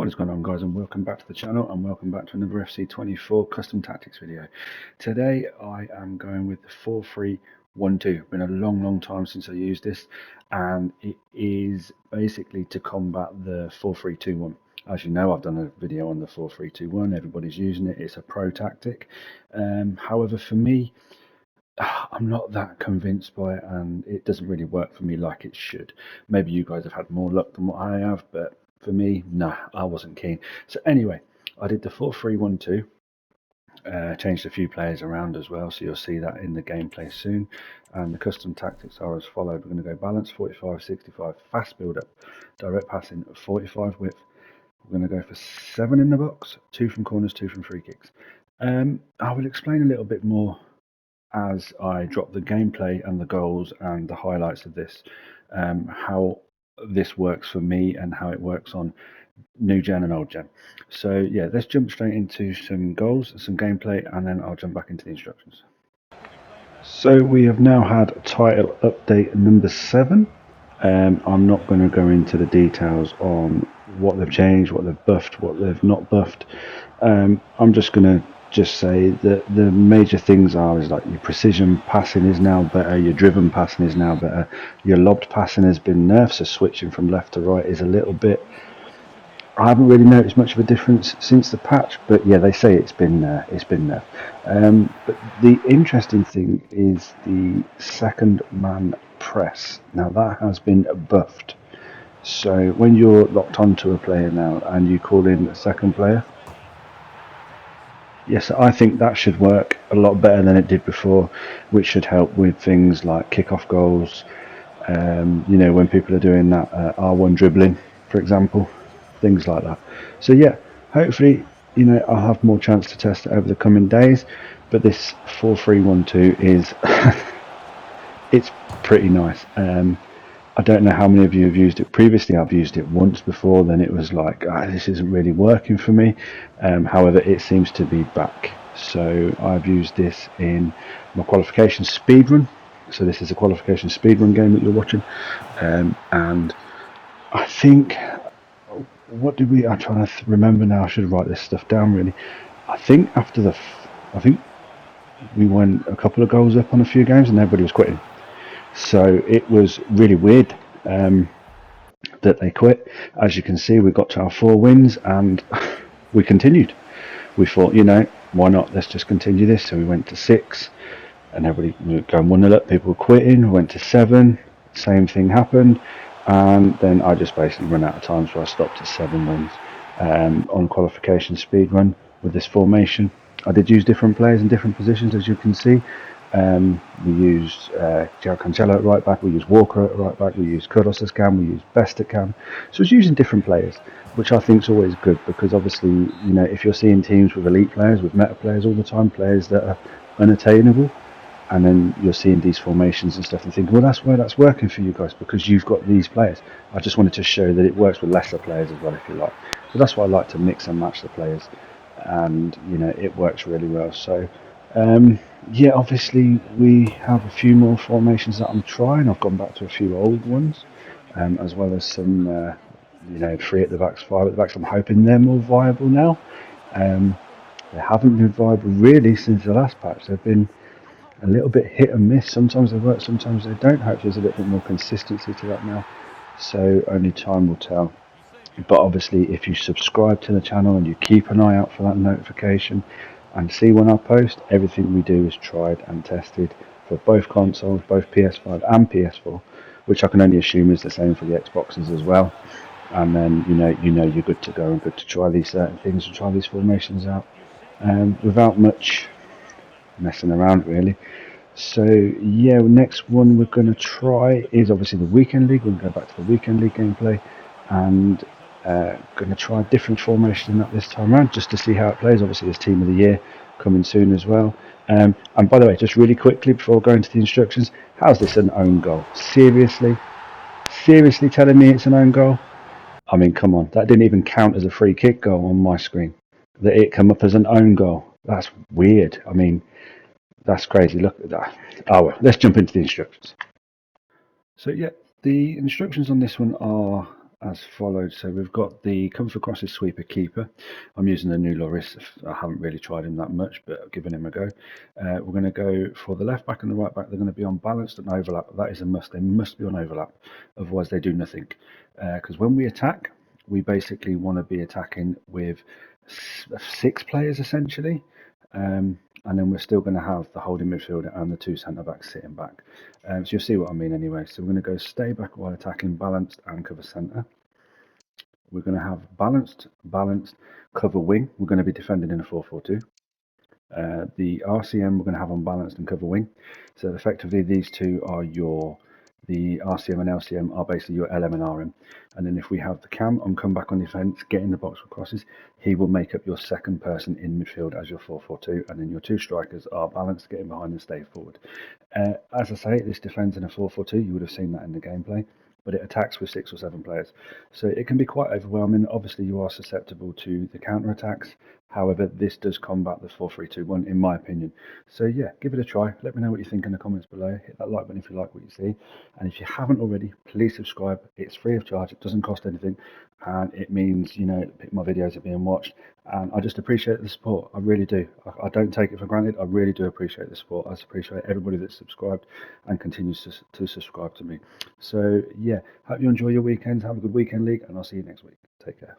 What is going on, guys, and welcome back to the channel, and welcome back to another FC24 custom tactics video. Today I am going with the 4-3-1-2. Been a long time since I used this, and it is basically to combat the 4-3-2-1. As you know, I've done a video on the 4-3-2-1. Everybody's using it. It's a pro tactic. However, for me, I'm not that convinced by it, and it doesn't really work for me like it should. Maybe you guys have had more luck than what I have, but for me, nah, I wasn't keen. So anyway, I did the 4-3-1-2, changed a few players around as well, so you'll see that in the gameplay soon. And the custom tactics are as followed. We're going to go balance 45-65, fast build up, direct passing 45 width. We're going to go for 7 in the box, 2 from corners, 2 from free kicks. I will explain a little bit more as I drop the gameplay and the goals and the highlights of this, how this works for me and how it works on new gen and old gen. So yeah, let's jump straight into some goals, some gameplay, and then I'll jump back into the instructions. So we have now had title update number 7. I'm not going to go into the details on what they've changed, what they've buffed, what they've not buffed. I'm just going to say that the major things is like your precision passing is now better, your driven passing is now better, your lobbed passing has been nerfed, so switching from left to right is a little bit, I haven't really noticed much of a difference since the patch, but yeah, they say it's been nerfed. But the interesting thing is the second man press. Now that has been buffed, so when you're locked onto a player now and you call in a second player, yes, I think that should work a lot better than it did before, which should help with things like kick-off goals. You know, when people are doing that R1 dribbling, for example, things like that. So yeah, hopefully, you know, I'll have more chance to test it over the coming days. But this 4-3-1-2 is it's pretty nice. I don't know how many of you have used it previously. I've used it once before, then it was like, this isn't really working for me. However, it seems to be back. So I've used this in my qualification speedrun. So this is a qualification speedrun game that you're watching. And I think, what did we, I'm trying to remember now, I should write this stuff down really. I think after I think we went a couple of goals up on a few games and everybody was quitting. So it was really weird that they quit. As you can see, we got to our 4 wins and we continued. We thought, you know, why not? Let's just continue this. So we went to 6 and everybody was going 1-0 up. People were quitting. We went to 7. Same thing happened. And then I just basically ran out of time, so I stopped at 7 wins on qualification speedrun with this formation. I did use different players in different positions, as you can see. We used João Cancelo at right back, we used Walker at right back, we used Kudos as cam, we used Best at cam. So it's using different players, which I think is always good, because obviously, you know, if you're seeing teams with elite players, with meta players all the time, players that are unattainable, and then you're seeing these formations and stuff and thinking, well, that's why that's working for you guys, because you've got these players. I just wanted to show that it works with lesser players as well, if you like. So that's why I like to mix and match the players, and you know, it works really well. So yeah, obviously we have a few more formations that I'm trying. I've gone back to a few old ones, as well as some you know, 3 at the backs, 5 at the backs. I'm hoping they're more viable now. They haven't been viable really since the last patch. They've been a little bit hit and miss. Sometimes they work, sometimes they don't. Hopefully there's a little bit more consistency to that now, so only time will tell. But obviously, if you subscribe to the channel and you keep an eye out for that notification and see when I post, everything we do is tried and tested for both consoles, both PS5 and PS4, which I can only assume is the same for the Xboxes as well. And then you know you're good to go and good to try these certain things and try these formations out without much messing around really. So yeah, next one we're going to try is obviously the weekend league. We'll go back to the weekend league gameplay, and going to try a different formation than that this time around, just to see how it plays. Obviously there's team of the year coming soon as well. And by the way, just really quickly before going to the instructions, how's this an own goal? Seriously telling me it's an own goal? I mean, come on, that didn't even count as a free kick goal on my screen, that it come up as an own goal. That's weird. I mean, that's crazy. Look at that. Oh well, let's jump into the instructions. So yeah, the instructions on this one are as followed. So we've got the Come for Crosses Sweeper Keeper. I'm using the new Loris. I haven't really tried him that much, but I've given him a go. We're going to go for the left back and the right back. They're going to be on balanced and overlap. That is a must. They must be on overlap, otherwise they do nothing. Because when we attack, we basically want to be attacking with 6 players essentially. And then we're still going to have the holding midfielder and the 2 centre backs sitting back. So you'll see what I mean anyway. So we're going to go stay back while attacking, balanced, and cover centre. We're going to have balanced, cover wing. We're going to be defending in a 4-4-2. The RCM we're going to have on balanced and cover wing. So effectively these two are the RCM and LCM are basically your LM and RM. And then if we have the cam on come back on defence, get in the box with crosses, he will make up your second person in midfield as your 4-4-2. And then your 2 strikers are balanced, getting behind and stay forward. As I say, this defends in a 4-4-2. You would have seen that in the gameplay. But it attacks with 6 or 7 players. So it can be quite overwhelming. Obviously, you are susceptible to the counter-attacks. However, this does combat the 4-3-2-1, in my opinion. So yeah, give it a try. Let me know what you think in the comments below. Hit that like button if you like what you see. And if you haven't already, please subscribe. It's free of charge. It doesn't cost anything. And it means, my videos are being watched. And I just appreciate the support. I really do. I don't take it for granted. I really do appreciate the support. I appreciate everybody that's subscribed and continues to subscribe to me. So yeah, hope you enjoy your weekends. Have a good weekend, league, and I'll see you next week. Take care.